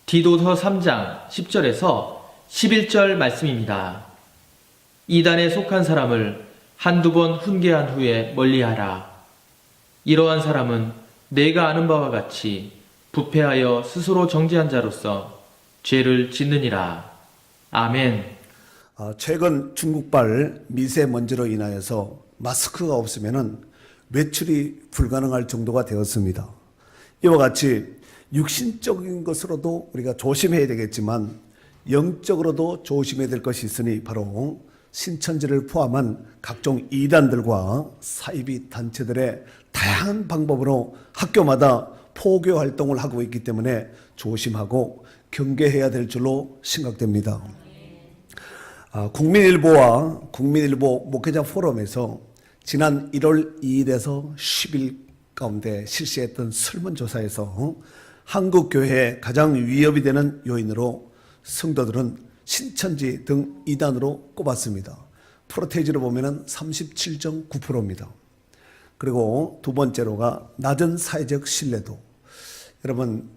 디도서 3장 10절에서 11절 말씀입니다. 이단에 속한 사람을 한두 번 훈계한 후에 멀리하라. 이러한 사람은 내가 아는 바와 같이 부패하여 스스로 정죄한 자로서 죄를 짓느니라. 아멘. 최근 중국발 미세먼지로 인하여서 마스크가 없으면 외출이 불가능할 정도가 되었습니다. 이와 같이 육신적인 것으로도 우리가 조심해야 되겠지만 영적으로도 조심해야 될 것이 있으니 바로 신천지를 포함한 각종 이단들과 사이비 단체들의 다양한 방법으로 학교마다 포교 활동을 하고 있기 때문에 조심하고 경계해야 될 줄로 생각됩니다. 국민일보와 국민일보 목회자 포럼에서 지난 1월 2일에서 10일 가운데 실시했던 설문조사에서 한국교회에 가장 위협이 되는 요인으로 성도들은 신천지 등 이단으로 꼽았습니다. 프로테이지로 보면 37.9%입니다. 그리고 두 번째로가 낮은 사회적 신뢰도. 여러분,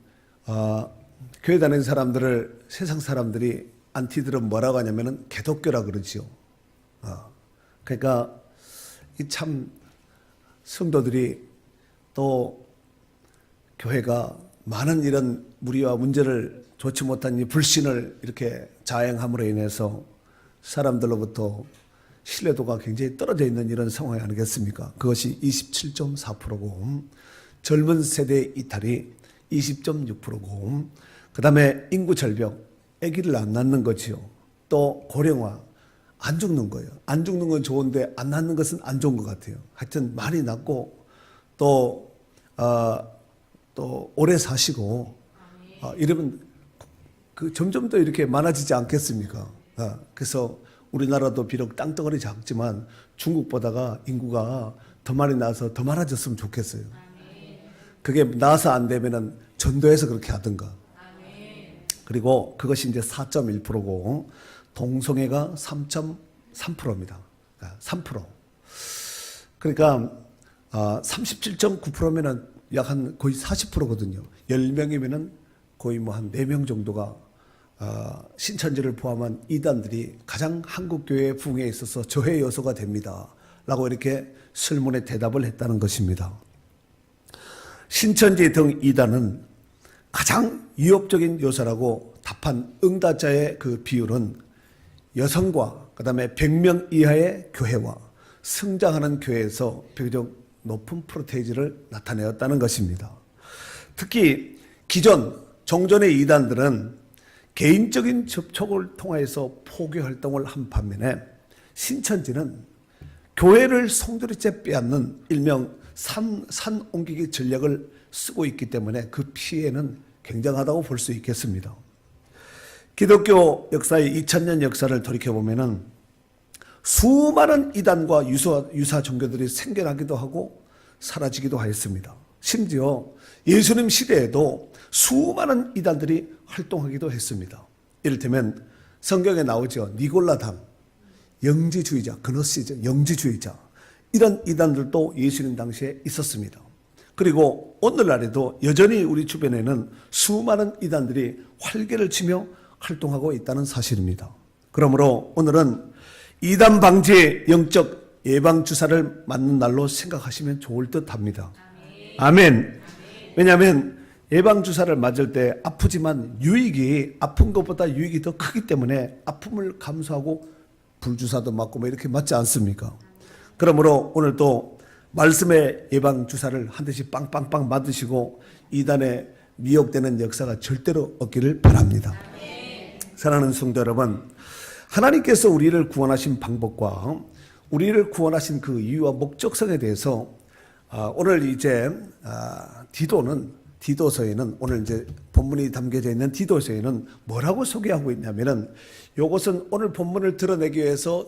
교회 다니는 사람들을 세상 사람들이 안티들은 뭐라고 하냐면 개독교라 그러지요. 그러니까 이 참 성도들이 또 교회가 많은 이런 무리와 문제를 좋지 못한 이 불신을 이렇게 자행함으로 인해서 사람들로부터 신뢰도가 굉장히 떨어져 있는 이런 상황이 아니겠습니까? 그것이 27.4%고 젊은 세대의 이탈이 20.6%고 그 다음에 인구 절벽, 아기를 안 낳는 거지요. 또 고령화, 안 죽는 거예요. 안 죽는 건 좋은데 안 낳는 것은 안 좋은 것 같아요. 하여튼 많이 낳고 또 오래 사시고 이러면 점점 더 이렇게 많아지지 않겠습니까? 그래서 우리나라도 비록 땅덩어리 작지만 중국보다가 인구가 더 많이 나서 더 많아졌으면 좋겠어요. 그게 나서 안 되면은 전도해서 그렇게 하든가. 그리고 그것이 이제 4.1%고 동성애가 3.3%입니다. 3%. 그러니까 37.9%면은 약 한 거의 40%거든요. 10명이면은 거의 뭐 한 4명 정도가 신천지를 포함한 이단들이 가장 한국교회의 부흥에 있어서 저해 요소가 됩니다. 라고 이렇게 설문에 대답을 했다는 것입니다. 신천지 등 이단은 가장 위협적인 요소라고 답한 응답자의 그 비율은 여성과 그 다음에 100명 이하의 교회와 성장하는 교회에서 비교적 높은 프로테이지를 나타내었다는 것입니다. 특히 기존 종전의 이단들은 개인적인 접촉을 통해서 포교 활동을 한 반면에 신천지는 교회를 송두리째 빼앗는 일명 산 옮기기 전략을 쓰고 있기 때문에 그 피해는 굉장하다고 볼 수 있겠습니다. 기독교 역사의 2000년 역사를 돌이켜보면 수많은 이단과 유사 종교들이 생겨나기도 하고 사라지기도 하였습니다. 심지어 예수님 시대에도 수많은 이단들이 활동하기도 했습니다. 이를테면 성경에 나오죠. 니골라당, 영지주의자, 그노시즘, 영지주의자 이런 이단들도 예수님 당시에 있었습니다. 그리고 오늘날에도 여전히 우리 주변에는 수많은 이단들이 활개를 치며 활동하고 있다는 사실입니다. 그러므로 오늘은 이단 방지의 영적 예방주사를 맞는 날로 생각하시면 좋을 듯 합니다. 아멘. 왜냐하면 예방주사를 맞을 때 아프지만 유익이 아픈 것보다 유익이 더 크기 때문에 아픔을 감수하고 불주사도 맞고 뭐 이렇게 맞지 않습니까? 그러므로 오늘 또 말씀의 예방주사를 한 대씩 빵빵빵 맞으시고 이단에 미혹되는 역사가 절대로 없기를 바랍니다. 사랑하는 성도 여러분, 하나님께서 우리를 구원하신 방법과 우리를 구원하신 그 이유와 목적성에 대해서 오늘 이제 디도서에는 오늘 이제 본문이 담겨져 있는 디도서에는 뭐라고 소개하고 있냐면은 이것은 오늘 본문을 드러내기 위해서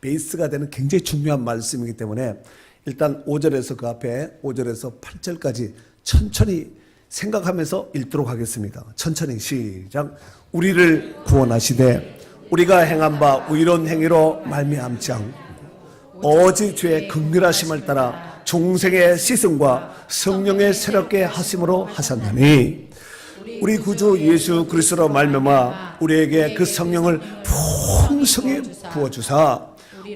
베이스가 되는 굉장히 중요한 말씀이기 때문에 일단 5절에서 그 앞에 5절에서 8절까지 천천히 생각하면서 읽도록 하겠습니다. 천천히 시작. 우리를 구원하시되 우리가 행한 바 의로운 행위로 말미암지 않고 오직 주의 긍휼하심을 따라 중생의 시승과 성령의 새롭게 하심으로 하셨나니 우리 구주 예수 그리스도로 말미암아 우리에게 그 성령을 풍성히 부어주사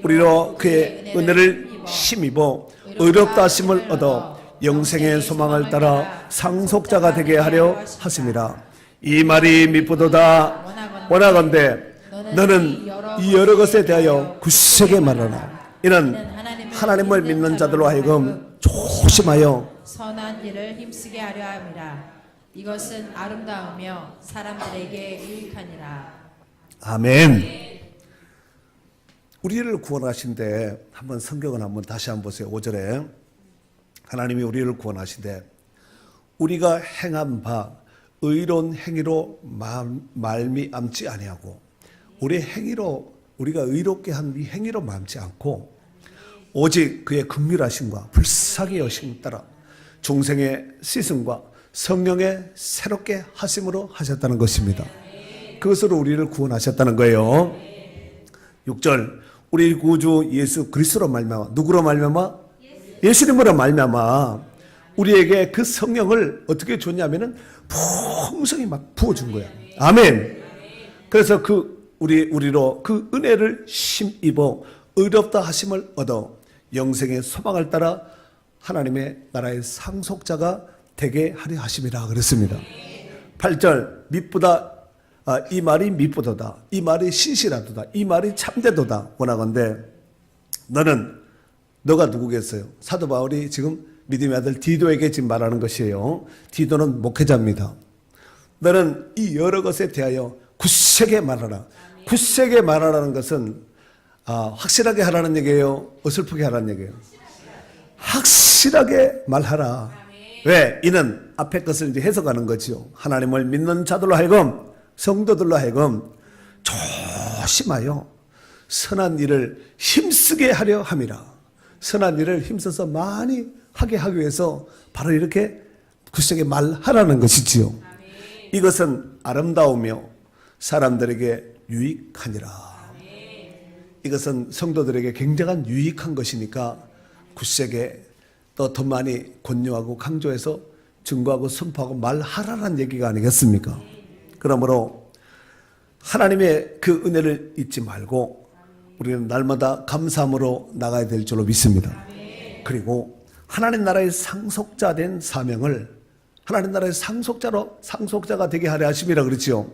우리로 그의 은혜를 힘입어 의롭다 하심을 얻어 영생의 소망을 따라 상속자가 되게 하려 하십니다. 이 말이 미쁘도다. 원하건대 너는 이 여러 것에 대하여 굳세게 말하라. 이는 하나님을 믿는 자들로 하여금 조심하여 선한 일을 힘쓰게 하려 함이라. 이것은 아름다우며 사람들에게 유익하니라. 아멘. 우리를 구원하신데 한번 성경을 한번 다시 한번 보세요. 5절에 하나님이 우리를 구원하신데 우리가 행한 바 의로운 행위로 말미암지 아니하고 우리 행위로 우리가 의롭게 한 이 행위로 마음지 않고 오직 그의 긍휼하심과 불쌍히 여심 따라 중생의 씻음과 성령의 새롭게 하심으로 하셨다는 것입니다. 그것으로 우리를 구원하셨다는 거예요. 6절 우리 구주 예수 그리스도로 말미암아 누구로 말미암아? 예수님으로 말미암아 우리에게 그 성령을 어떻게 줬냐면은 풍성히 막 부어준 거야. 아멘. 그래서 우리로 그 은혜를 힘입어 의롭다 하심을 얻어 영생의 소망을 따라 하나님의 나라의 상속자가 되게 하려 하심이라 그랬습니다. 8절 미쁘다. 이 말이 미쁘도다. 이 말이 신실하도다. 이 말이 참되도다. 원하건대 너가 누구겠어요? 사도 바울이 지금 믿음의 아들 디도에게 지금 말하는 것이에요. 디도는 목회자입니다. 너는 이 여러 것에 대하여 굳세게 말하라. 굳세게 말하라는 것은 확실하게 하라는 얘기예요? 어설프게 하라는 얘기예요? 확실하게 말하라. 왜? 이는 앞에 것을 이제 해석하는 거지요. 하나님을 믿는 자들로 하여금 성도들로 하여금 조심하여 선한 일을 힘쓰게 하려 함이라. 선한 일을 힘써서 많이 하게 하기 위해서 바로 이렇게 굳세게 말하라는 것이지요. 이것은 아름다우며 사람들에게 유익하니라. 이것은 성도들에게 굉장한 유익한 것이니까 굳세게 또 더 많이 권유하고 강조해서 증거하고 선포하고 말하라는 얘기가 아니겠습니까? 그러므로 하나님의 그 은혜를 잊지 말고 우리는 날마다 감사함으로 나가야 될 줄로 믿습니다. 그리고 하나님 나라의 상속자 된 사명을 하나님 나라의 상속자가 되게 하려 하심이라 그렇지요.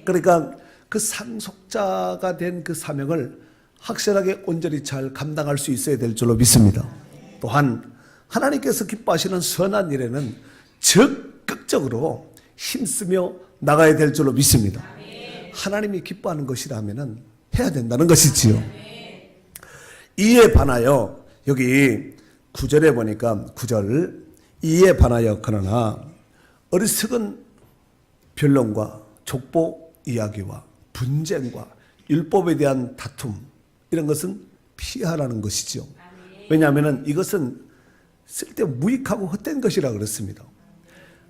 그러니까 그 상속자가 된 그 사명을 확실하게 온전히 잘 감당할 수 있어야 될 줄로 믿습니다. 또한 하나님께서 기뻐하시는 선한 일에는 적극적으로 힘쓰며 나가야 될 줄로 믿습니다. 하나님이 기뻐하는 것이라면 해야 된다는 것이지요. 이에 반하여 여기 9절에 보니까 9절 이에 반하여 그러나 어리석은 변론과 족보 이야기와 분쟁과 율법에 대한 다툼 이런 것은 피하라는 것이죠. 왜냐하면 이것은 쓸데 무익하고 헛된 것이라 그랬습니다.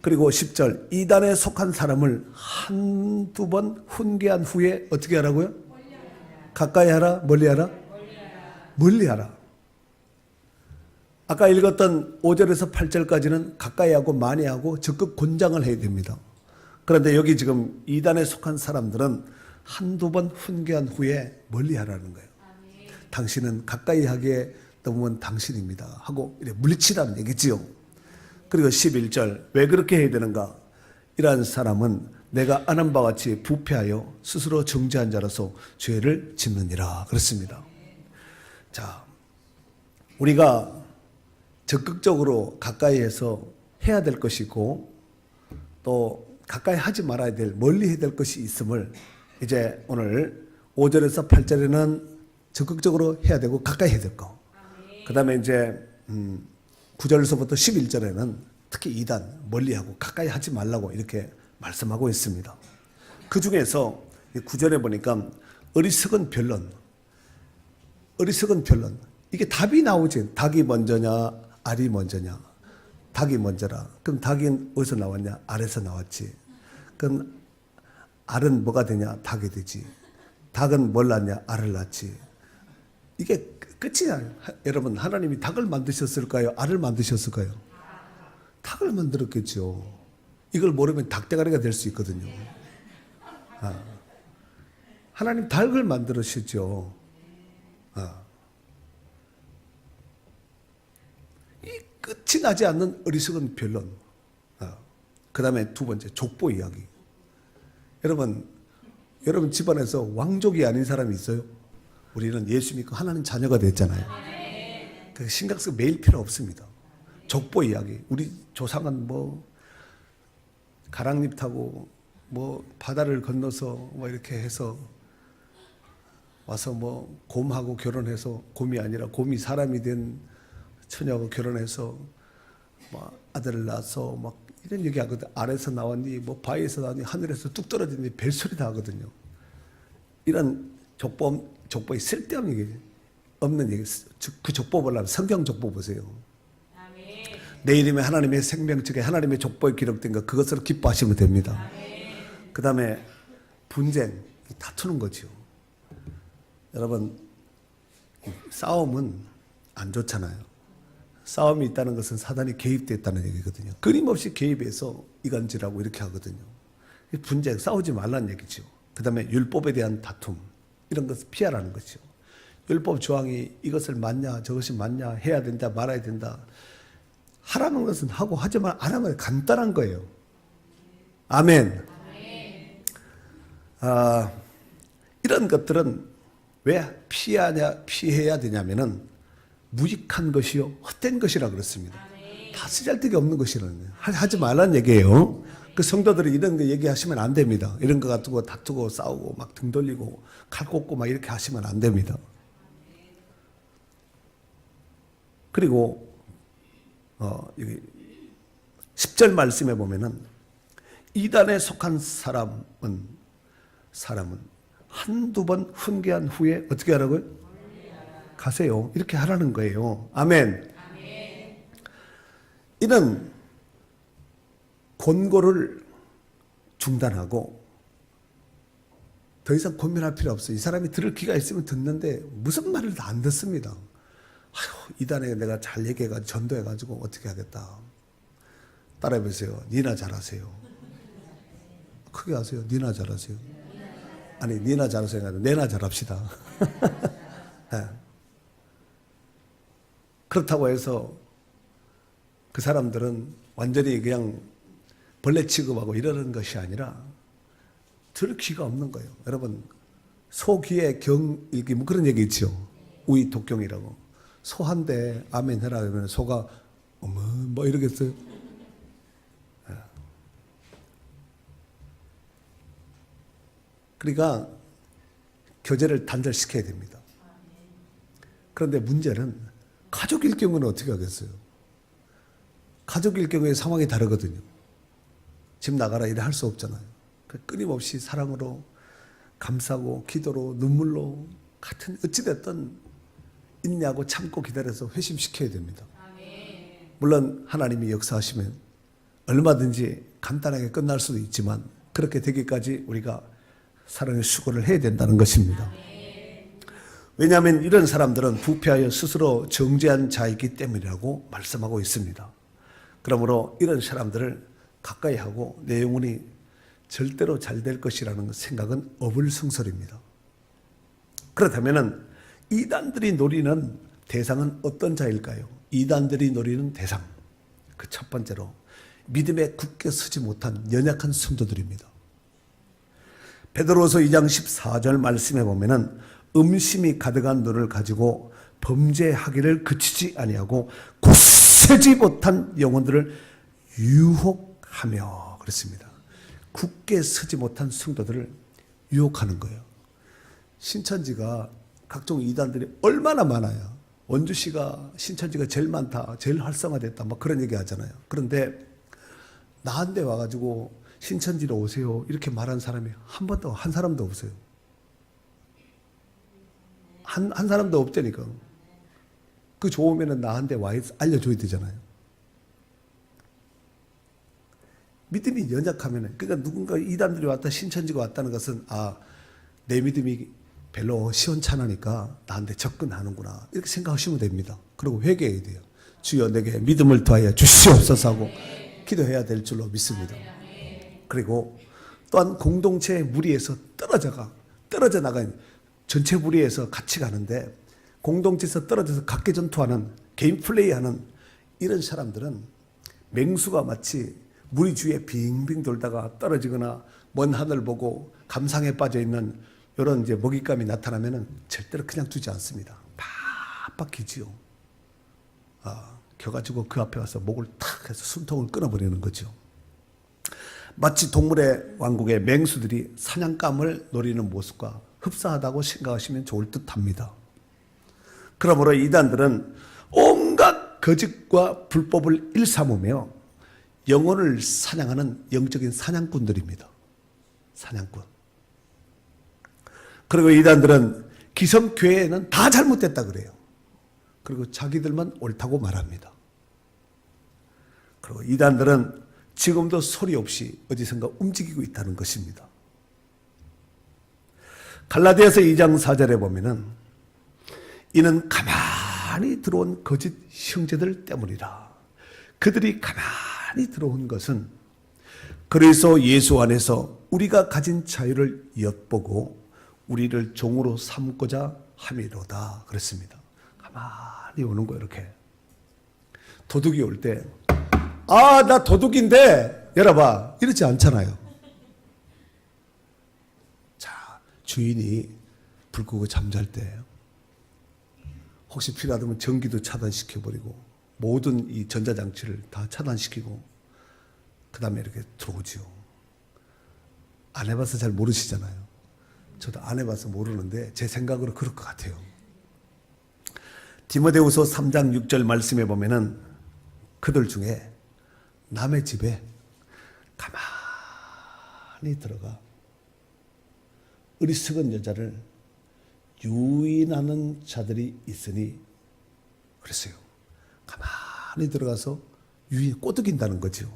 그리고 10절 이단에 속한 사람을 한두 번 훈계한 후에 어떻게 하라고요? 가까이 하라? 멀리 하라? 멀리 하라. 아까 읽었던 5절에서 8절까지는 가까이 하고 많이 하고 적극 권장을 해야 됩니다. 그런데 여기 지금 이단에 속한 사람들은 한두 번 훈계한 후에 멀리 하라는 거예요. 당신은 가까이 하기에 넘으면 당신입니다 하고 이렇게 물리치라는 얘기지요. 그리고 11절 왜 그렇게 해야 되는가? 이러한 사람은 내가 아는 바와 같이 부패하여 스스로 정죄한 자로서 죄를 짓느니라 그렇습니다. 자, 우리가 적극적으로 가까이해서 해야 될 것이 있고 또 가까이 하지 말아야 될 멀리 해야 될 것이 있음을 이제 오늘 5절에서 8절에는 적극적으로 해야 되고 가까이 해야 될 거. 그 다음에 이제 9절에서부터 11절에는 특히 이단 멀리하고 가까이 하지 말라고 이렇게 말씀하고 있습니다. 그 중에서 9절에 보니까 어리석은 변론 이게 답이 나오지. 닭이 먼저냐 알이 먼저냐. 닭이 먼저라. 그럼 닭이 어디서 나왔냐? 알에서 나왔지. 그럼 알은 뭐가 되냐? 닭이 되지. 닭은 뭘 낳냐? 알을 낳지. 이게 끝이야. 여러분 하나님이 닭을 만드셨을까요? 알을 만드셨을까요? 닭을 만들었겠죠. 이걸 모르면 닭대가리가 될 수 있거든요. 하나님 닭을 만들으시죠. 이 끝이 나지 않는 어리석은 변론. 그 다음에 두 번째, 족보 이야기. 여러분 집안에서 왕족이 아닌 사람이 있어요? 우리는 예수 믿고 하나님 자녀가 됐잖아요. 그 신경 쓰고 매일 필요 없습니다. 족보 이야기. 우리 조상은 뭐 가랑잎 타고 뭐 바다를 건너서 뭐 이렇게 해서 와서 뭐 곰하고 결혼해서, 곰이 아니라 곰이 사람이 된 처녀하고 결혼해서 뭐 아들을 낳아서 막 이런 얘기 하거든. 아래서 나왔니, 뭐 바위에서 나왔니, 하늘에서 뚝 떨어졌니, 별소리 다 하거든요. 이런 족보의 쓸데없는 얘기, 없는 얘기. 그 족보 보려면 성경 족보 보세요. 내 이름에 하나님의 생명책에 하나님의 족보에 기록된 것, 그것으로 기뻐하시면 됩니다. 그 다음에 분쟁, 다투는 거죠. 여러분, 싸움은 안 좋잖아요. 싸움이 있다는 것은 사단이 개입됐다는 얘기거든요. 끊임없이 개입해서 이간질하고 이렇게 하거든요. 분쟁, 싸우지 말라는 얘기죠. 그 다음에 율법에 대한 다툼, 이런 것을 피하라는 거죠. 율법 조항이 이것을 맞냐, 저것이 맞냐, 해야 된다, 말아야 된다. 하라는 것은 하고, 하지만 안 하면 간단한 거예요. 아멘. 이런 것들은 왜 피해야 되냐면은 무익한 것이요, 헛된 것이라 그렇습니다. 다 쓰잘데기 없는 것이라는 거예요. 하지 말라는 얘기예요. 그 성도들이 이런 거 얘기하시면 안 됩니다. 이런 거 가지고 다투고 싸우고 막 등 돌리고 칼 꽂고 막 이렇게 하시면 안 됩니다. 그리고 여기 10절 말씀에 보면은 이단에 속한 사람은 한두 번 훈계한 후에 어떻게 하라고요? 가세요. 이렇게 하라는 거예요. 아멘. 이는 권고를 중단하고 더 이상 고민할 필요 없어요. 이 사람이 들을 귀가 있으면 듣는데 무슨 말을 다 안 듣습니다. 아휴, 이단에 내가 잘 얘기해가지고 전도해가지고 어떻게 하겠다. 따라해보세요. 니나 잘하세요. 크게 하세요. 니나 잘하세요. 아니, 니나 잘하세요. 아니라 내나 잘합시다. 네. 그렇다고 해서 그 사람들은 완전히 그냥 벌레 취급하고 이러는 것이 아니라 들을 귀가 없는 거예요. 여러분, 소귀에 경일기 뭐 그런 얘기 있죠. 우이 독경이라고. 소한테 아멘 해라 하면 소가 어머 뭐 이러겠어요. 그러니까 교제를 단절시켜야 됩니다. 그런데 문제는 가족일 경우는 어떻게 하겠어요? 가족일 경우에 상황이 다르거든요. 집 나가라 이래 할 수 없잖아요. 끊임없이 사랑으로 감싸고 기도로 눈물로 같은 어찌됐든 인내하고 참고 기다려서 회심시켜야 됩니다. 물론 하나님이 역사하시면 얼마든지 간단하게 끝날 수도 있지만 그렇게 되기까지 우리가 사랑의 수고를 해야 된다는 것입니다. 왜냐하면 이런 사람들은 부패하여 스스로 정죄한 자이기 때문이라고 말씀하고 있습니다. 그러므로 이런 사람들을 가까이 하고 내 영혼이 절대로 잘 될 것이라는 생각은 어불성설입니다. 그렇다면 이단들이 노리는 대상은 어떤 자일까요? 이단들이 노리는 대상, 그 첫 번째로 믿음에 굳게 서지 못한 연약한 성도들입니다. 베드로서 2장 14절 말씀에 보면은 음심이 가득한 너를 가지고 범죄하기를 그치지 아니하고 굳세지 못한 영혼들을 유혹하며 그랬습니다. 굳게 서지 못한 성도들을 유혹하는 거예요. 신천지가 각종 이단들이 얼마나 많아요. 원주시가 신천지가 제일 많다, 제일 활성화됐다, 막 그런 얘기 하잖아요. 그런데 나한테 와가지고 신천지로 오세요 이렇게 말한 사람이 한 사람도 없어요. 한 사람도 없다니까. 그 좋으면은 나한테 와 알려줘야 되잖아요. 믿음이 연약하면은, 그러니까 누군가 이단들이 왔다 신천지가 왔다는 것은 내 믿음이 별로 시원찮으니까 나한테 접근하는구나 이렇게 생각하시면 됩니다. 그리고 회개해야 돼요. 주여 내게 믿음을 더하여 주시옵소서 하고 기도해야 될 줄로 믿습니다. 그리고 또한 공동체의 무리에서 떨어져 나간 전체 무리에서 같이 가는데 공동체에서 떨어져서 각계 전투하는 개인 플레이하는 이런 사람들은 맹수가 마치 무리 주위에 빙빙 돌다가 떨어지거나 먼 하늘 보고 감상에 빠져 있는 이런 이제 먹잇감이 나타나면은 절대로 그냥 두지 않습니다. 팍팍 기지요. 겨가지고 그 앞에 가서 목을 탁 해서 숨통을 끊어버리는 거죠. 마치 동물의 왕국의 맹수들이 사냥감을 노리는 모습과 흡사하다고 생각하시면 좋을 듯합니다. 그러므로 이단들은 온갖 거짓과 불법을 일삼으며 영혼을 사냥하는 영적인 사냥꾼들입니다. 사냥꾼. 그리고 이단들은 기성교회는 다 잘못됐다 그래요. 그리고 자기들만 옳다고 말합니다. 그리고 이단들은 지금도 소리 없이 어디선가 움직이고 있다는 것입니다. 갈라디아서 2장 4절에 보면은 이는 가만히 들어온 거짓 형제들 때문이라. 그들이 가만히 들어온 것은 그리스도 예수 안에서 우리가 가진 자유를 엿보고 우리를 종으로 삼고자 함이로다 그랬습니다. 가만히 오는 거예요. 이렇게 도둑이 올 때 나 도둑인데 열어봐 이러지 않잖아요. 자, 주인이 불 끄고 잠잘 때 혹시 필요하다면 전기도 차단시켜버리고 모든 이 전자장치를 다 차단시키고 그 다음에 이렇게 들어오지요. 안 해봐서 잘 모르시잖아요. 저도 안 해봐서 모르는데 제 생각으로 그럴 것 같아요. 디모데후서 3장 6절 말씀에 보면은 그들 중에 남의 집에 가만히 들어가 어리석은 여자를 유인하는 자들이 있으니 그랬어요. 가만히 들어가서 꼬드긴다는 거죠.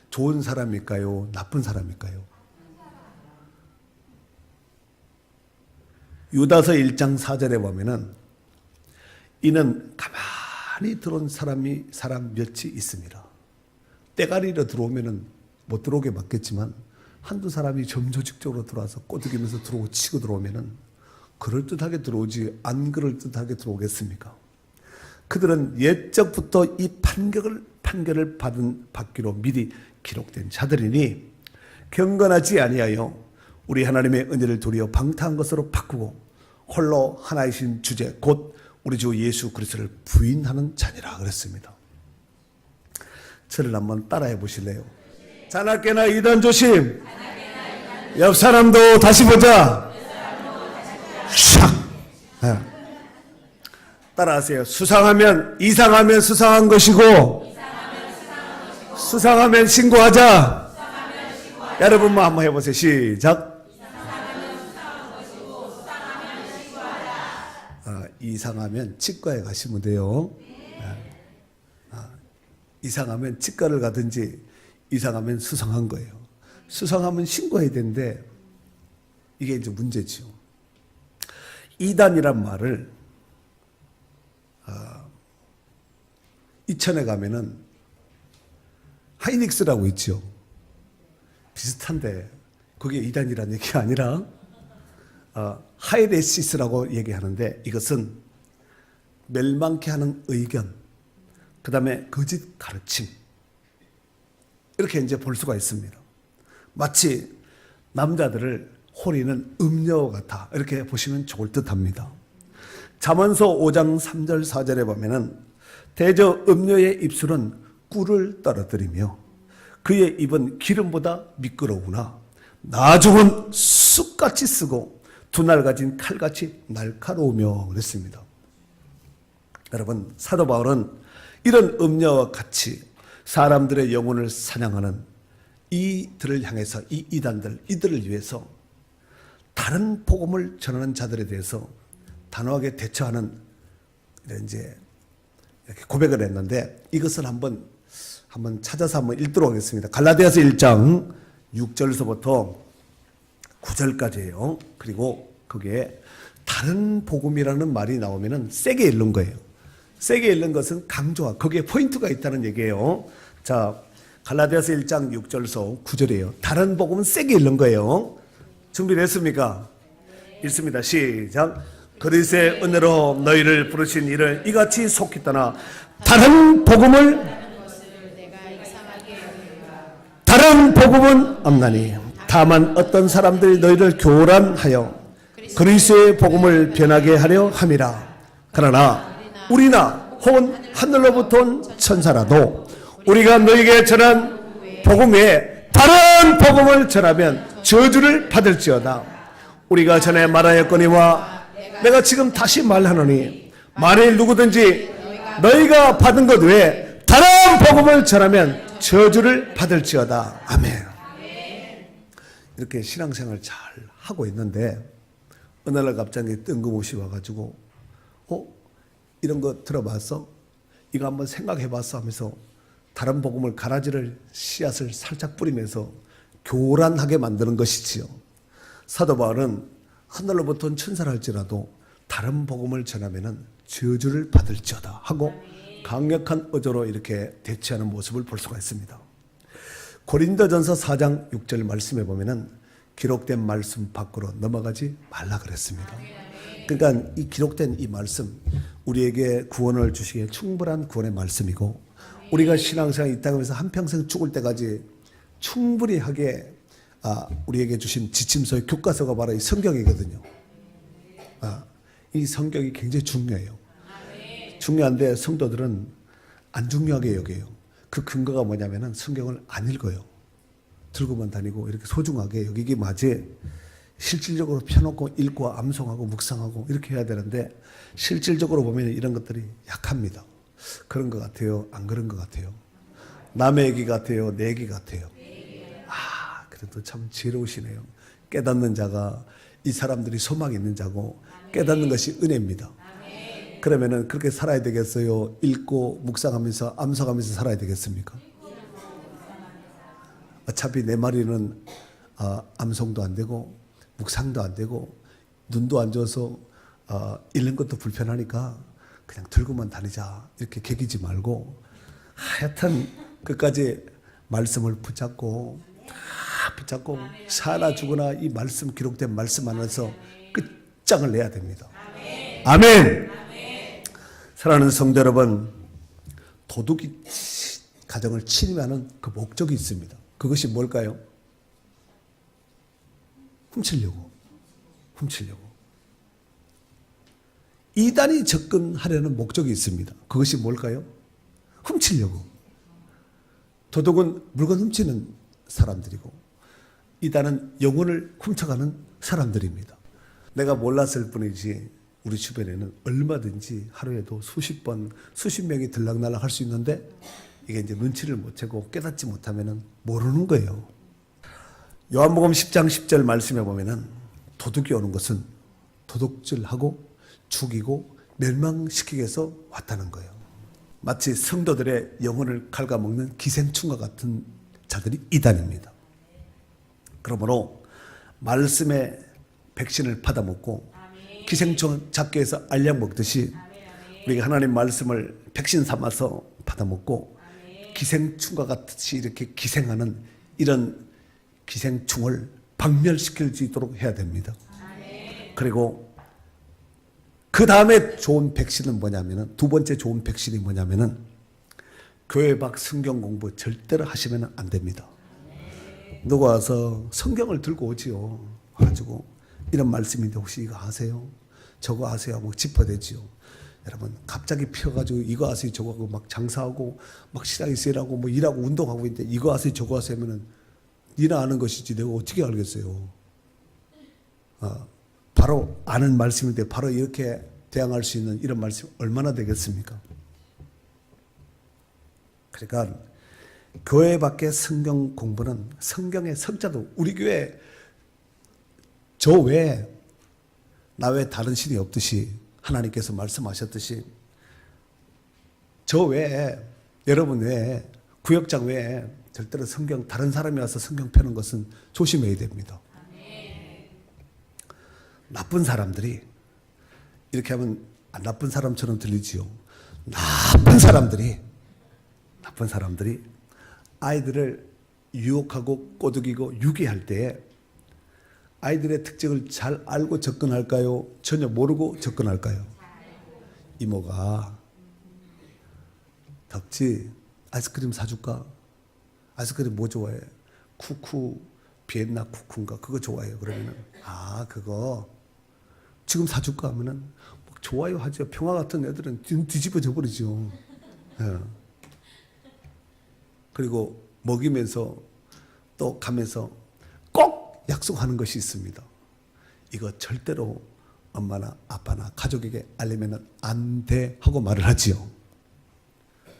좋은 사람일까요? 나쁜 사람일까요? 유다서 1장 4절에 보면은 이는 가만히 들어온 사람 몇이 있습니다. 때가리로 들어오면은 못 들어오게 맞겠지만 한두 사람이 점조직적으로 들어와서 꼬드기면서 들어오고 치고 들어오면은 그럴듯하게 들어오지 안 그럴듯하게 들어오겠습니까? 그들은 옛적부터 이 판결을 받기로 미리 기록된 자들이니 경건하지 아니하여 우리 하나님의 은혜를 도리어 방탕한 것으로 바꾸고 홀로 하나이신 주제 곧 우리 주 예수 그리스도를 부인하는 자니라 그랬습니다. 저를 한번 따라해 보실래요? 자나깨나 이단 조심. 옆 사람도 다시 보자. 샥. 네. 따라하세요. 수상하면 이상하면 수상한 것이고 수상하면 신고하자. 여러분만 한번 해보세요. 시작. 이상하면 치과에 가시면 돼요. 이상하면 치과를 가든지 이상하면 수상한 거예요. 수상하면 신고해야 되는데 이게 이제 문제죠. 이단이란 말을 이천에 가면은 하이닉스라고 있죠. 비슷한데 그게 이단이라는 얘기가 아니라 하이레시스라고 얘기하는데 이것은 멸망케 하는 의견, 그 다음에 거짓 가르침 이렇게 이제 볼 수가 있습니다. 마치 남자들을 호리는 음녀 같아 이렇게 보시면 좋을 듯합니다. 잠언서 5장 3절 4절에 보면은 대저 음녀의 입술은 꿀을 떨어뜨리며 그의 입은 기름보다 미끄러우나 나중은 쑥같이 쓰고 두 날 가진 칼같이 날카로우며 그랬습니다. 여러분 사도 바울은 이런 음녀와 같이 사람들의 영혼을 사냥하는 이들을 향해서 이 이단들 이들을 위해서 다른 복음을 전하는 자들에 대해서 단호하게 대처하는 이제 이렇게 고백을 했는데 이것을 한번 찾아서 한번 읽도록 하겠습니다. 갈라디아서 1장 6절서부터 9절까지예요. 그리고 거기에 다른 복음이라는 말이 나오면은 세게 읽는 거예요. 세게 읽는 것은 강조하, 거기에 포인트가 있다는 얘기예요. 자, 갈라디아서 1장 6절서 9절이에요. 다른 복음은 세게 읽는 거예요. 준비됐습니까? 읽습니다. 시작. 그리스의 은혜로 너희를 부르신 이를 이같이 속히 떠나 다른 복음은 없나니 다만 어떤 사람들이 너희를 교란하여 그리스의 복음을 변하게 하려 함이라. 그러나 우리나 혹은 하늘로부터 온 천사라도 우리가 너희에게 전한 복음 외에 다른 복음을 전하면 저주를 받을지어다. 우리가 전에 말하였거니와 내가 지금 다시 말하노니 만일 누구든지 너희가 받은 것 외에 다른 복음을 전하면 저주를 받을지어다. 아멘. 이렇게 신앙생활 잘 하고 있는데 어느 날 갑자기 뜬금없이 와가지고 이런 거 들어봤어? 이거 한번 생각해봤어? 하면서 다른 복음을 가라지를 씨앗을 살짝 뿌리면서 교란하게 만드는 것이지요. 사도 바울은 하늘로부터 온 천사를 할지라도 다른 복음을 전하면은 저주를 받을지어다 하고 강력한 어조로 이렇게 대처하는 모습을 볼 수가 있습니다. 고린도전서 4장 6절 말씀에 보면은 기록된 말씀 밖으로 넘어가지 말라 그랬습니다. 그러니까 이 기록된 이 말씀 우리에게 구원을 주시기에 충분한 구원의 말씀이고 우리가 신앙생활 이 땅에서 한평생 죽을 때까지 충분히 하게 우리에게 주신 지침서의 교과서가 바로 이 성경이거든요. 이 성경이 굉장히 중요해요. 중요한데 성도들은 안 중요하게 여겨요. 그 근거가 뭐냐면은 성경을 안 읽어요. 들고만 다니고 이렇게 소중하게 여기기 마치 실질적으로 펴놓고 읽고 암송하고 묵상하고 이렇게 해야 되는데 실질적으로 보면 이런 것들이 약합니다. 그런 것 같아요? 안 그런 것 같아요? 남의 얘기 같아요? 내 얘기 같아요? 그래도 참 지혜로우시네요. 깨닫는 자가 이 사람들이 소망이 있는 자고 깨닫는 것이 은혜입니다. 그러면은 그렇게 살아야 되겠어요? 읽고 묵상하면서 암송하면서 살아야 되겠습니까? 어차피 내 말에는 암송도 안 되고 묵상도 안 되고 눈도 안 좋아서 읽는 것도 불편하니까 그냥 들고만 다니자 이렇게 개기지 말고 하여튼 끝까지 말씀을 붙잡고 사나 죽으나 이 말씀 기록된 말씀 안에서 끝장을 내야 됩니다. 아멘. 사랑하는 성도 여러분, 도둑이 가정을 침입하는 그 목적이 있습니다. 그것이 뭘까요? 훔치려고. 이단이 접근하려는 목적이 있습니다. 그것이 뭘까요? 훔치려고. 도둑은 물건 훔치는 사람들이고 이단은 영혼을 훔쳐가는 사람들입니다. 내가 몰랐을 뿐이지 우리 주변에는 얼마든지 하루에도 수십 번, 수십 명이 들락날락 할 수 있는데 이게 이제 눈치를 못 채고 깨닫지 못하면 모르는 거예요. 요한복음 10장 10절 말씀에 보면은 도둑이 오는 것은 도둑질하고 죽이고 멸망시키기 위해서 왔다는 거예요. 마치 성도들의 영혼을 갉아먹는 기생충과 같은 자들이 이단입니다. 그러므로 말씀의 백신을 받아먹고 기생충 잡기 위해서 알약 먹듯이 우리가 하나님 말씀을 백신 삼아서 받아먹고 기생충과 같이 이렇게 기생하는 이런 기생충을 박멸시킬 수 있도록 해야 됩니다. 그리고 그 다음에 좋은 백신은 뭐냐면은 두 번째 좋은 백신이 뭐냐면은 교회 밖 성경 공부 절대로 하시면 안 됩니다. 누가 와서 성경을 들고 오지요. 가지고 이런 말씀인데 혹시 이거 아세요? 저거 아세요? 하고 짚어대지요. 여러분 갑자기 피어가지고 이거 아세요? 저거 하고 막 장사하고 막 시장에 세일하고 뭐 일하고 운동하고 있는데 이거 아세요? 저거 아세요? 하면은 니나 아는 것이지 내가 어떻게 알겠어요? 바로 아는 말씀인데 바로 이렇게 대항할 수 있는 이런 말씀 얼마나 되겠습니까? 그러니까 교회 밖의 성경 공부는 성경의 석자도 우리 교회 저 외에 나 외에 다른 신이 없듯이 하나님께서 말씀하셨듯이 저 외에 여러분 외에 구역장 외에 절대로 성경 다른 사람이 와서 성경 펴는 것은 조심해야 됩니다. 나쁜 사람들이 이렇게 하면 나쁜 사람처럼 들리지요. 나쁜 사람들이 아이들을 유혹하고 꼬드기고 유괴할 때 아이들의 특징을 잘 알고 접근할까요? 전혀 모르고 접근할까요? 이모가 덥지? 아이스크림 사줄까? 아이스크림 뭐 좋아해? 쿠쿠 비엔나 쿠쿠인가? 그거 좋아해요. 그러면은 그거 지금 사줄까 하면은 뭐 좋아요 하죠. 평화 같은 애들은 뒤집어져 버리죠. 예. 그리고 먹이면서 또 가면서 꼭 약속하는 것이 있습니다. 이거 절대로 엄마나 아빠나 가족에게 알리면 안 돼 하고 말을 하지요.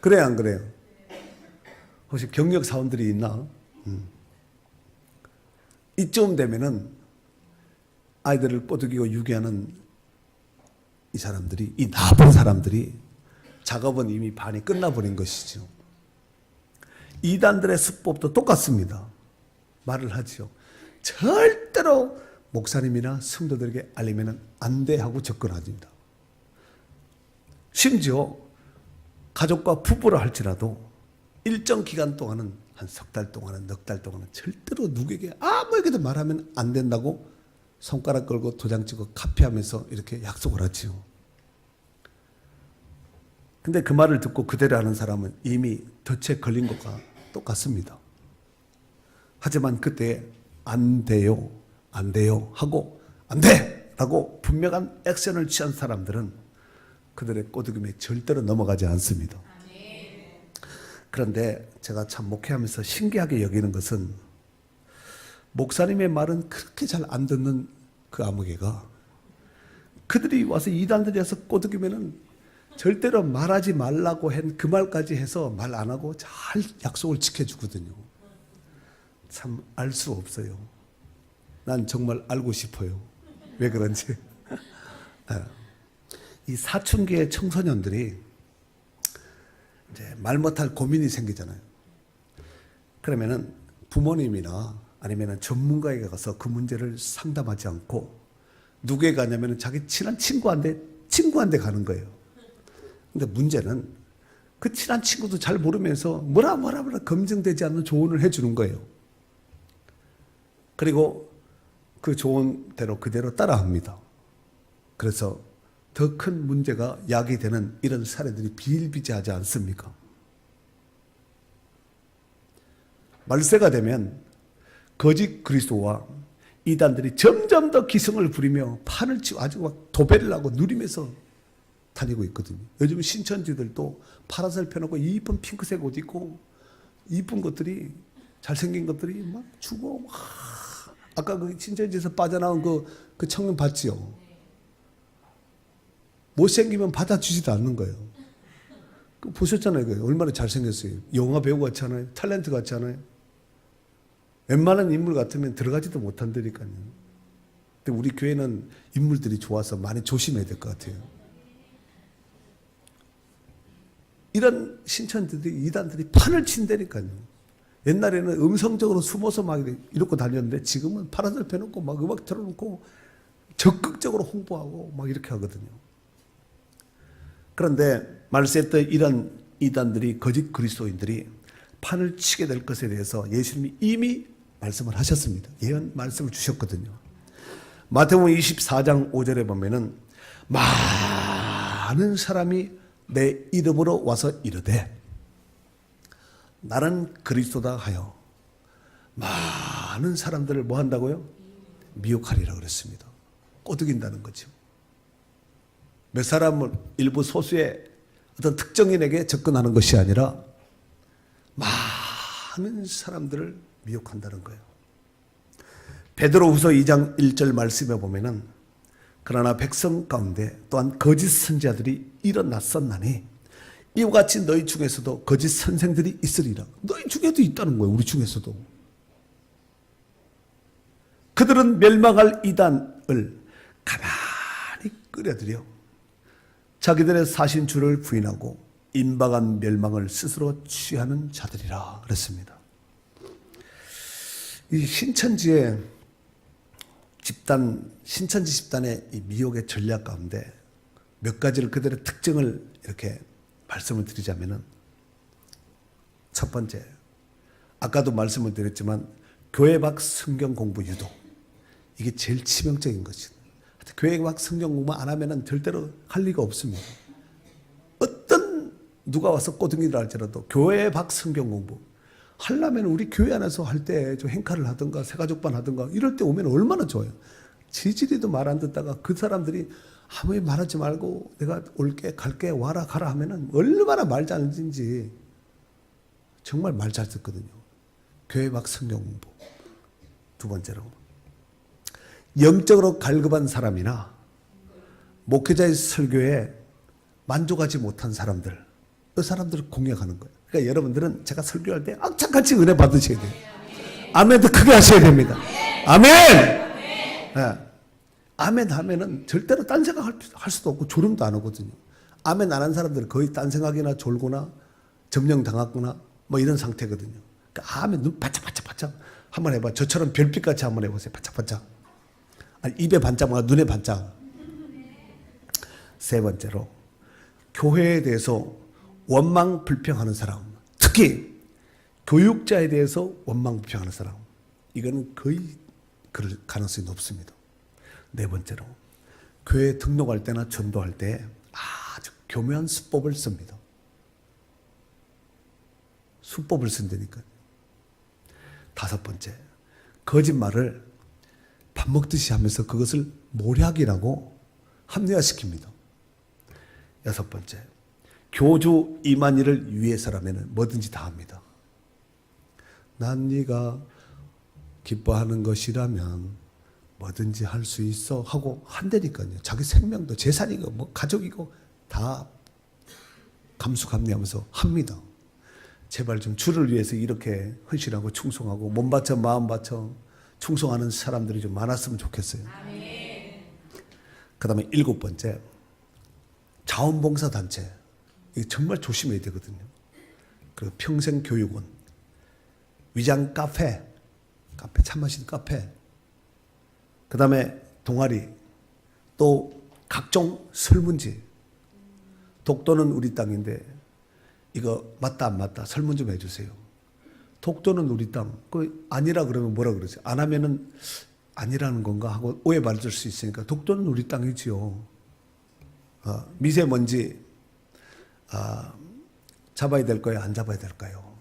그래요, 안 그래요? 혹시 경력 사원들이 있나? 이쯤 되면은 아이들을 꼬드기고 유괴하는 이 사람들이, 이 나쁜 사람들이 작업은 이미 반이 끝나버린 것이죠. 이단들의 수법도 똑같습니다. 말을 하죠. 절대로 목사님이나 성도들에게 알리면 안 돼 하고 접근합니다. 심지어 가족과 부부라 할지라도 일정 기간 동안은 한 석 달 동안은 넉 달 동안은 절대로 누구에게 아무에게도 말하면 안 된다고 손가락 걸고 도장 찍고 카피하면서 이렇게 약속을 하지요. 근데 그 말을 듣고 그대로 하는 사람은 이미 덫에 걸린 것과 똑같습니다. 하지만 그때 안 돼요, 안 돼요 하고 안 돼! 라고 분명한 액션을 취한 사람들은 그들의 꼬드김에 절대로 넘어가지 않습니다. 그런데 제가 참 목회하면서 신기하게 여기는 것은 목사님의 말은 그렇게 잘 안 듣는 그 아무개가 그들이 와서 이단들이 와서 꼬드기면은 절대로 말하지 말라고 한 그 말까지 해서 말 안 하고 잘 약속을 지켜주거든요. 참 알 수 없어요. 난 정말 알고 싶어요. 왜 그런지. 이 사춘기의 청소년들이 이제 말 못할 고민이 생기잖아요. 그러면은 부모님이나 아니면은 전문가에게 가서 그 문제를 상담하지 않고 누구에 가냐면은 자기 친한 친구한테 가는 거예요. 근데 문제는 그 친한 친구도 잘 모르면서 뭐라 검증되지 않는 조언을 해주는 거예요. 그리고 그 조언대로 그대로 따라합니다. 그래서 더 큰 문제가 야기되는 이런 사례들이 비일비재하지 않습니까? 말세가 되면 거짓 그리스도와 이단들이 점점 더 기승을 부리며 판을 치고 아주 막 도배를 하고 누리면서 다니고 있거든요. 요즘 신천지들도 파란색 펴놓고 이쁜 핑크색 옷 입고 이쁜 것들이 잘생긴 것들이 막 주고 막 아까 그 신천지에서 빠져나온 그 청년 봤지요? 못생기면 받아주지도 않는 거예요. 보셨잖아요. 그 얼마나 잘생겼어요. 영화 배우 같지 않아요? 탤런트 같지 않아요? 웬만한 인물 같으면 들어가지도 못한다니까요. 근데 우리 교회는 인물들이 좋아서 많이 조심해야 될 것 같아요. 이런 신천지들이 이단들이 판을 친다니까요. 옛날에는 음성적으로 숨어서 막 이러고 다녔는데 지금은 파란색 펴놓고 막 음악 틀어놓고 적극적으로 홍보하고 막 이렇게 하거든요. 그런데 말세 때 이런 이단들이 거짓 그리스도인들이 판을 치게 될 것에 대해서 예수님이 이미 말씀을 하셨습니다. 예언 말씀을 주셨거든요. 마태복음 24장 5절에 보면은 많은 사람이 내 이름으로 와서 이르되 나는 그리스도다 하여 많은 사람들을 뭐 한다고요? 미혹하리라 그랬습니다. 꼬드긴다는 거죠. 몇 사람을 일부 소수의 어떤 특정인에게 접근하는 것이 아니라 많은 사람들을 미혹한다는 거예요. 베드로후서 2장 1절 말씀에 보면은 그러나 백성 가운데 또한 거짓 선지자들이 일어났었나니 이와 같이 너희 중에서도 거짓 선생들이 있으리라. 너희 중에도 있다는 거예요. 우리 중에서도. 그들은 멸망할 이단을 가만히 끌어들여 자기들의 사신 주를 부인하고 임박한 멸망을 스스로 취하는 자들이라 그랬습니다. 이 신천지 집단의 이 미혹의 전략 가운데 몇 가지를 그들의 특징을 이렇게 말씀을 드리자면은 첫 번째, 아까도 말씀을 드렸지만 교회 밖 성경 공부 유도, 이게 제일 치명적인 것이죠. 교회 밖 성경 공부 안 하면은 절대로 할 리가 없습니다. 어떤 누가 와서 꼬둥이를 할지라도 교회 밖 성경 공부 하려면 우리 교회 안에서 할 때 좀 행카를 하든가 새가족반 하든가 이럴 때 오면 얼마나 좋아요. 지지리도 말 안 듣다가 그 사람들이 아무 말하지 말고 내가 올게 갈게 와라 가라 하면은 얼마나 말 잘 듣는지. 정말 말 잘 듣거든요. 교회 밖 성경 공부. 두 번째로, 영적으로 갈급한 사람이나 목회자의 설교에 만족하지 못한 사람들, 그 사람들을 공략하는 거예요. 그러니까 여러분들은 제가 설교할 때 악착같이 은혜 받으셔야 돼요. 아멘도 크게 하셔야 됩니다. 아멘! 네. 아멘 하면은 절대로 딴 생각 할 수도 없고 졸음도 안 오거든요. 아멘 안 한 사람들은 거의 딴 생각이나 졸거나 점령 당하거나 뭐 이런 상태거든요. 그러니까 아멘 눈 바짝바짝 한번 해봐. 저처럼 별빛같이 한번 해보세요. 바짝바짝. 아니, 입에 반짝거나 눈에 반짝. 세 번째로, 교회에 대해서 원망 불평하는 사람, 특히 교육자에 대해서 원망 불평하는 사람, 이거는 거의 그럴 가능성이 높습니다. 네 번째로, 교회에 등록할 때나 전도할 때 아주 교묘한 수법을 씁니다. 수법을 쓴다니까요. 다섯 번째, 거짓말을 밥 먹듯이 하면서 그것을 모략이라고 합리화시킵니다. 여섯 번째, 교주 이만희를 위해서라면 뭐든지 다 합니다. 난 네가 기뻐하는 것이라면 뭐든지 할 수 있어 하고 한다니까요. 자기 생명도 재산이고 뭐 가족이고 다 감수감리하면서 합니다. 제발 좀 주를 위해서 이렇게 헌신하고 충성하고 몸 바쳐 마음 바쳐 충성하는 사람들이 좀 많았으면 좋겠어요. 그 다음에 일곱 번째, 자원봉사단체. 이게 정말 조심해야 되거든요. 그리고 평생교육원, 위장 카페 참 맛있는 카페, 그 다음에 동아리, 또 각종 설문지. 독도는 우리 땅인데 이거 맞다 안 맞다 설문 좀 해주세요. 독도는 우리 땅, 그 아니라 그러면 뭐라 그러지? 안 하면은 아니라는 건가 하고 오해받을 수 있으니까 독도는 우리 땅이지요. 미세먼지 잡아야 될 거예요? 안 잡아야 될까요?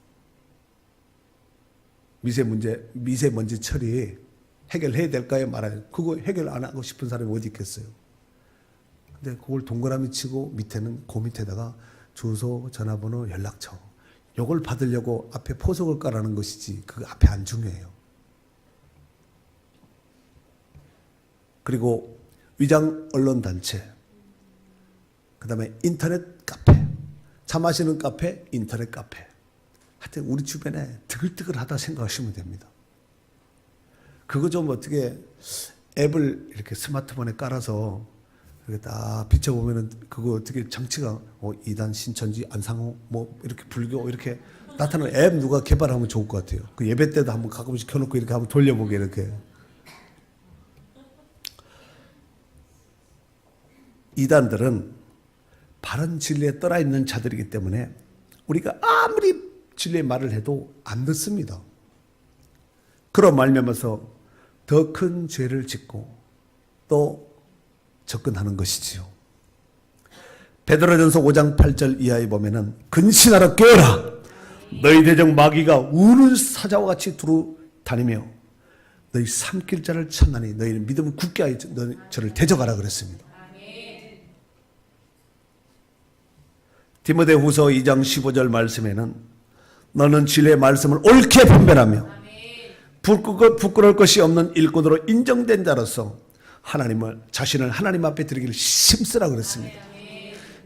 미세먼지 처리 해결해야 될까요? 말아요. 그거 해결 안 하고 싶은 사람이 어디 있겠어요? 근데 그걸 동그라미 치고 밑에는 그 밑에다가 주소, 전화번호, 연락처. 요걸 받으려고 앞에 포석을 깔아는 것이지 그 앞에 안 중요해요. 그리고 위장 언론단체, 그 다음에 인터넷 카페, 차 마시는 카페, 인터넷 카페. 하여튼 우리 주변에 드글드글하다 생각하시면 됩니다. 그거 좀 어떻게 앱을 이렇게 스마트폰에 깔아서 이렇게 딱 비춰보면은 그거 어떻게 장치가 이단 신천지 안상호 뭐 이렇게 불교 이렇게 나타나는 앱 누가 개발하면 좋을 것 같아요. 그 예배 때도 한번 가끔씩 켜놓고 이렇게 한번 돌려보게 이렇게. 이단들은 바른 진리에 떠나 있는 자들이기 때문에 우리가 아무리 진리의 말을 해도 안 듣습니다. 그런 말미암아서 더 큰 죄를 짓고 또 접근하는 것이지요. 베드로전서 5장 8절 이하에 보면은 근신하라 깨어라 너희 대적 마귀가 우는 사자와 같이 두루 다니며 너희 삼킬 자를 찾나니 너희는 믿음을 굳게 하여 저를 대적하라 그랬습니다. 디모데후서 2장 15절 말씀에는 너는 진리의 말씀을 옳게 분별하며 부끄러울 것이 없는 일꾼으로 인정된 자로서 자신을 하나님 앞에 드리기를 힘쓰라 그랬습니다.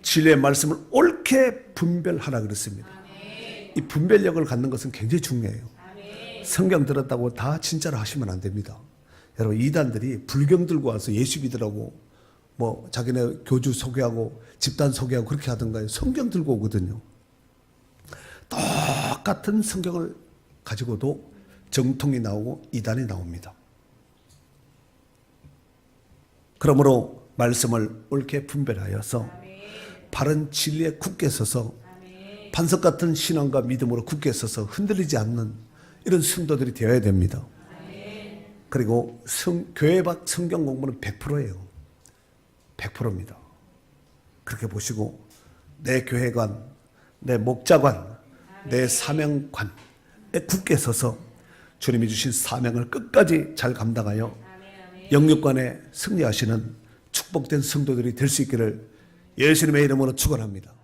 진리의 말씀을 옳게 분별하라 그랬습니다. 이 분별력을 갖는 것은 굉장히 중요해요. 성경 들었다고 다 진짜로 하시면 안 됩니다. 여러분, 이단들이 불경 들고 와서 예수 믿으라고 뭐 자기네 교주 소개하고 집단 소개하고 그렇게 하던가요? 성경 들고 오거든요. 똑같은 성경을 가지고도 정통이 나오고 이단이 나옵니다. 그러므로 말씀을 옳게 분별하여서 바른 진리에 굳게 서서 반석 같은 신앙과 믿음으로 굳게 서서 흔들리지 않는 이런 성도들이 되어야 됩니다. 그리고 교회 밖 성경 공부는 100%예요. 100%입니다. 그렇게 보시고 내 교회관, 내 목자관, 내 사명관에 굳게 서서 주님이 주신 사명을 끝까지 잘 감당하여 영육관에 승리하시는 축복된 성도들이 될 수 있기를 예수님의 이름으로 축원합니다.